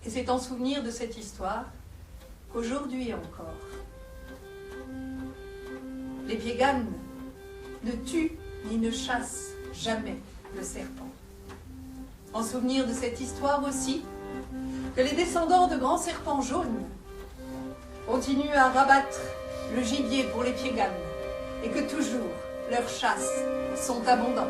Et c'est en souvenir de cette histoire qu'aujourd'hui encore, les Piéganes ne tuent ni ne chassent jamais le serpent. En souvenir de cette histoire aussi, que les descendants de grands serpents jaunes continuent à rabattre le gibier pour les Piéganes et que toujours leurs chasses sont abondantes.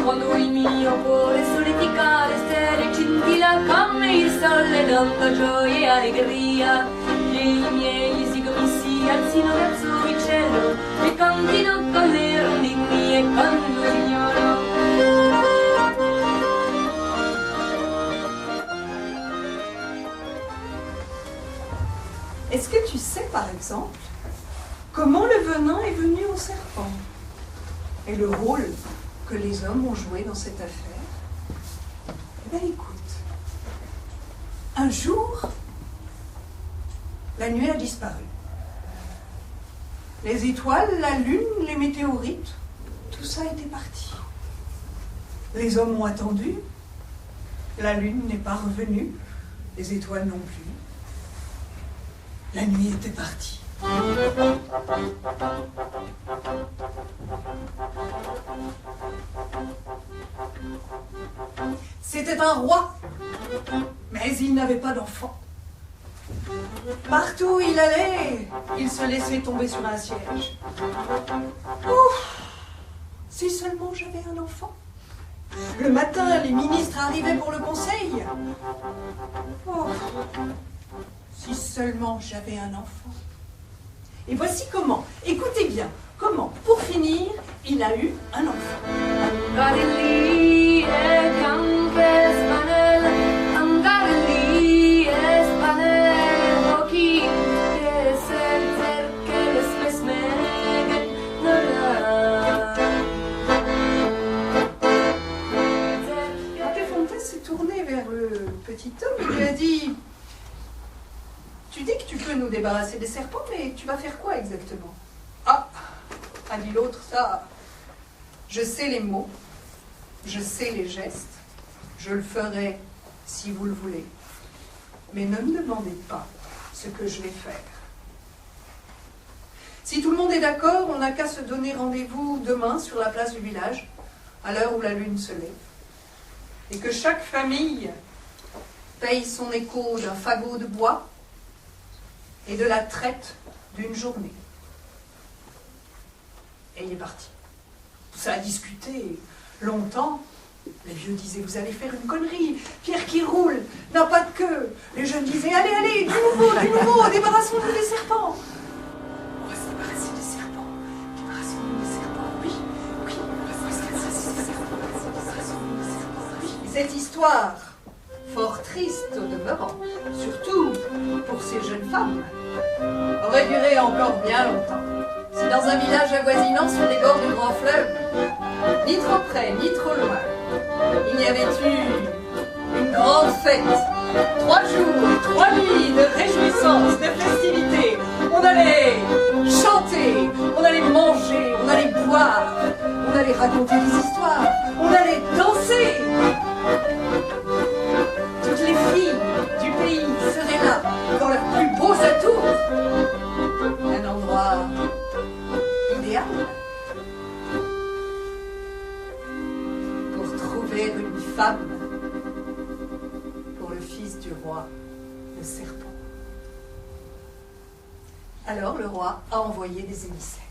Quando il mio cuore solidica le stelle scintilla come il sole tanta gioia e allegria e i miei zigomi si alzino verso il cielo e cantino con le rondini e con l'usignolo. Est-ce que tu sais par exemple comment le venin est venu au serpent et le rôle que les hommes ont joué dans cette affaire? Eh bien écoute, un jour, la nuit a disparu. Les étoiles, la lune, les météorites, tout ça était parti. Les hommes ont attendu, la lune n'est pas revenue, les étoiles non plus. La nuit était partie. C'était un roi, mais il n'avait pas d'enfant. Partout où il allait, il se laissait tomber sur un siège. Ouf! Si seulement j'avais un enfant. Le matin, les ministres arrivaient pour le conseil. Oh, si seulement j'avais un enfant. Et voici comment, écoutez bien, comment, pour finir, il a eu un enfant. Lafontaine s'est tourné vers le petit homme et lui a dit: tu dis que tu peux nous débarrasser des serpents, mais tu vas faire quoi exactement? Ah, a dit l'autre, ça, je sais les mots, je sais les gestes, je le ferai si vous le voulez. Mais ne me demandez pas ce que je vais faire. Si tout le monde est d'accord, on n'a qu'à se donner rendez-vous demain sur la place du village, à l'heure où la lune se lève, et que chaque famille paye son écho d'un fagot de bois et de la traite d'une journée. Et il est parti. Ça a discuté longtemps. Les vieux disaient: vous allez faire une connerie, Pierre qui roule n'a pas de queue. Les jeunes disaient: allez, allez, du nouveau, débarrassons-nous des serpents. On va se débarrasser des serpents. Débarrassons-nous des serpents, oui, oui, on va se débarrasser des serpents. Débarrassons-nous des serpents, oui. Cette histoire, fort triste au demeurant, surtout pour ces jeunes femmes, aurait duré encore bien longtemps. Si dans un village avoisinant sur les bords du grand fleuve, ni trop près, ni trop loin, il y avait eu une grande fête, 3 jours, 3 nuits de réjouissance, de festivités. On allait chanter, on allait manger, on allait boire, on allait raconter des histoires, on allait danser. Toutes les filles du pays seraient là, dans leurs plus beaux atours. Un endroit idéal pour trouver une femme pour le fils du roi, le serpent. Alors le roi a envoyé des émissaires.